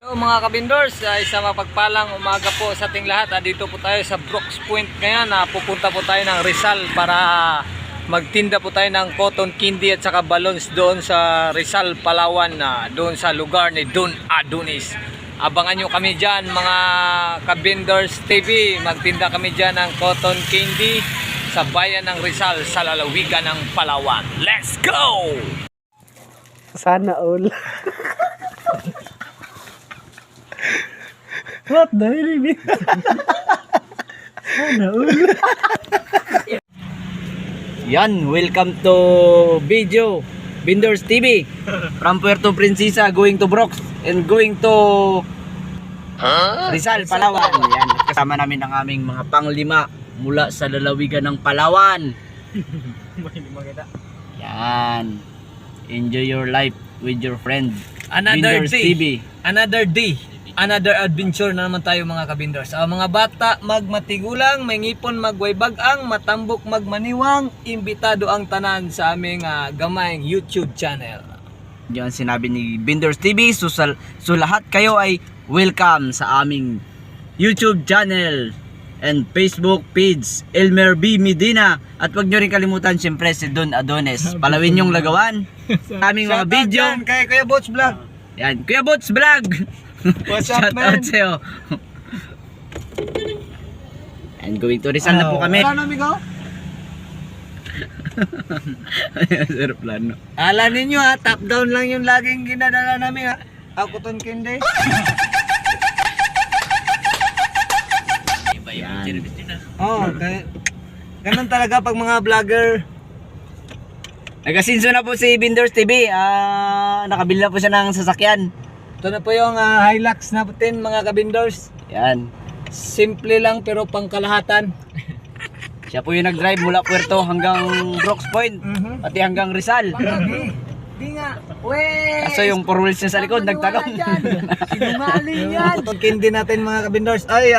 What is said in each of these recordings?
Hello mga kabindors, isang mapagpalang umaga po sa ating lahat. Dito po tayo sa Brooks Point ngayon. Pupunta po tayo ng Rizal para magtinda po tayo ng cotton candy at saka balloons doon sa Rizal, Palawan, doon sa lugar ni Don Adonis. Abangan nyo kami dyan mga kabindors TV. Magtinda kami dyan ng cotton candy sa bayan ng Rizal, sa lalawigan ng Palawan. Let's go! Sana all. What the hell? Sana all. Yan, welcome to video Binders TV from Puerto Princesa going to Brooks and going to Rizal, Palawan. Yan, kasama namin ang aming mga panglima mula sa lalawigan ng Palawan. Yan, enjoy your life with your friend Another Binders day. TV. Another day, another adventure na naman tayo mga kabindors. Mga bata magmatigulang, may ngipon magwaybagang, matambok magmaniwang, imbitado ang tanan sa aming gamayng YouTube channel. Yan sinabi ni Binders TV. So lahat kayo ay welcome sa aming YouTube channel and Facebook page, Elmer B. Medina. At huwag nyo rin kalimutan siyempre si Don Adonis. Palawin yung lagawan. Aming mga video. Kay Kuya Bots Vlog. Yan, Kuya Bots Vlog. What's up, Shout man? out sa'yo. And going to Rizal na po kami. Ano, amigo? Sarap plano. Ala ninyo top down lang yung laging ginadala namin Ako ton kinde. Yan. Ganun talaga pag mga vlogger. Nagasinso na po si Binders TV. Nakabili na po siya ng sasakyan. Ito na po yung Hilux natin mga kabindors. Yan. Simple lang pero pangkalahatan. Siya po yung nag-drive mula Puerto hanggang Brooks Point. Pati hanggang Rizal. Di nga. Weh! Kaso yung 4 wheels niya sa likod nagtalong. Sinungaling yan. Kindi natin mga kabindors. Ay,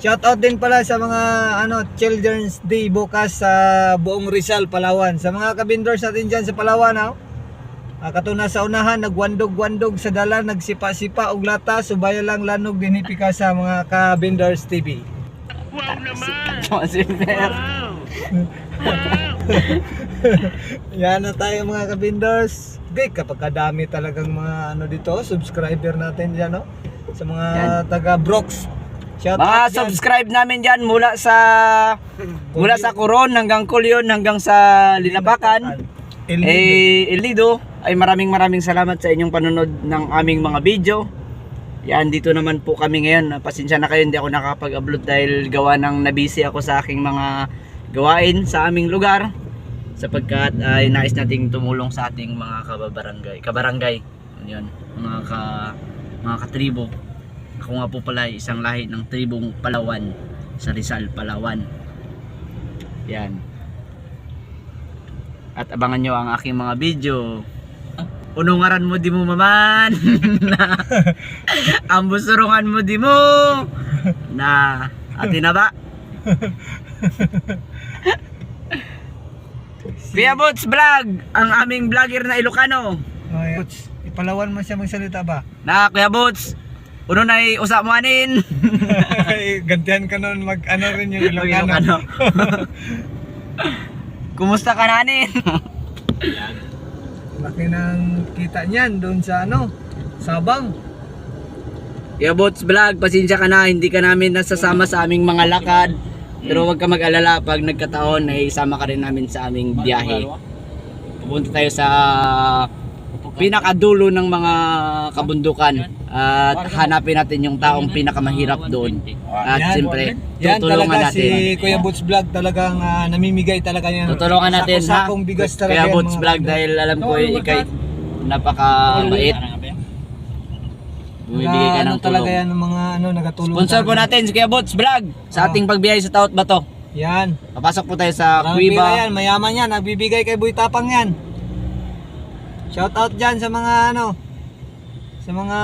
shout out din pala sa mga Children's Day bukas sa buong Rizal, Palawan. Sa mga kabindors natin dyan sa Palawan, katuna sa unahan, nagwandog-wandog sa dala, nagsipa-sipa og lata, subaya lang lanog dinipika sa mga kabindors TV. Wow naman! Yan na tayo mga kabindors. Okay, kapag kadami talagang mga dito, subscriber natin dyan, no? Sa mga taga Brooks. Shout Mga out dyan. subscribe namin dyan mula sa Coron hanggang Culyon hanggang sa Linabacan. El Nido ay maraming salamat sa inyong panonood ng aming mga video. Yan, dito naman po kami ngayon. Pasensya na kayo, hindi ako nakapag-upload dahil gawa ng nabisi ako sa aking mga gawain sa aming lugar, sapagkat ay nais nating tumulong sa ating mga kabarangay. Yun, mga katribo. Ako nga po pala ay isang lahi ng tribong Palawan sa Rizal, Palawan. Yan. At abangan nyo ang aking mga video. Unungaran mo di mo maman. Ang busurungan mo di mo. Na atin na ba? Kuya Bots Vlog, ang aming vlogger na Ilocano. Bots, ipalawan mo siya magsalita ba? Na Kuya Bots, uno na usap mo anin. Gantihan ka nun rin yung Ilocano. Kumusta ka na anin? Laki ng kita niyan doon sa Sabang. Kuya Bots Vlog, pasensya ka na, hindi ka namin nasasama sa aming mga lakad. Pero huwag ka mag-alala, pag nagkataon ay isama ka rin namin sa aming biyahe. Pupunta tayo sa pinakadulo ng mga kabundukan at hanapin natin yung taong pinakamahirap doon. At siyempre, tutulungan natin. Si Kuya Bots Vlog talagang namimigay talaga niya. Tutulungan natin ha, sakong bigas talaga Kuya yan, Bots mga Vlog, kabindors. dahil alam ko ikay napaka-bait. Bumibigay ka ng talaga tulong. yan ng mga nagatulong. Sponsor po natin si Kuya Bots Vlog sa ating pagbiyahe sa Taot Bato. Yan. Papasok po tayo sa Maraming pera Cuiba. yan, mayaman yan, nagbibigay kay Boy Tapang yan. Shout out dyan sa mga sa mga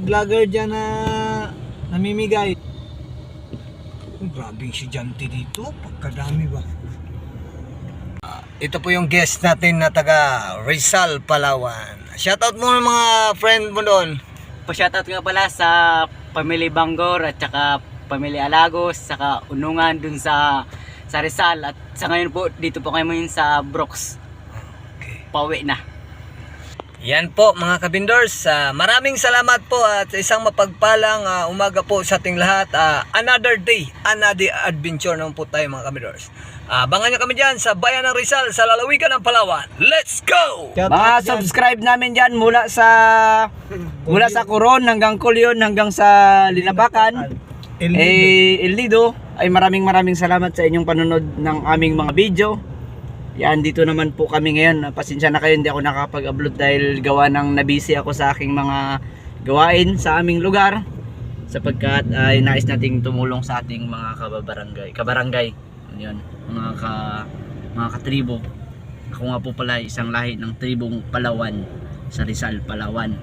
vlogger dyan na namimigay. Grabe si Janty dito, pagkadami ba? Ito po yung guest natin na taga Rizal, Palawan. Shoutout mo mga friend mo doon. pa-shoutout nga pala sa Pamilya Bangor at saka Pamilya Alagos, saka Unungan dun sa Rizal. At sa ngayon po, dito po kayo ngayon sa Brooks. Pauwi na. Yan po mga kabindors, maraming salamat po at sa isang mapagpalang umaga po sa ating lahat. Another day, another adventure naman po tayo mga kabindors. Abangan nyo kami dyan sa Bayan ng Rizal, sa lalawigan ng Palawan. Let's go! Mga subscribe namin dyan mula sa Coron hanggang Culion hanggang sa Linabacan, El Nido, ay maraming salamat sa inyong panunod ng aming mga video. Yan, dito naman po kami ngayon. Pasensya na kayo, hindi ako nakapag-upload dahil gawa ng nabisi ako sa aking mga gawain sa aming lugar, sapagkat ay nais nating tumulong sa ating mga kabarangay. Yun, mga katribo. Ako nga po pala isang lahi ng tribong Palawan sa Rizal, Palawan.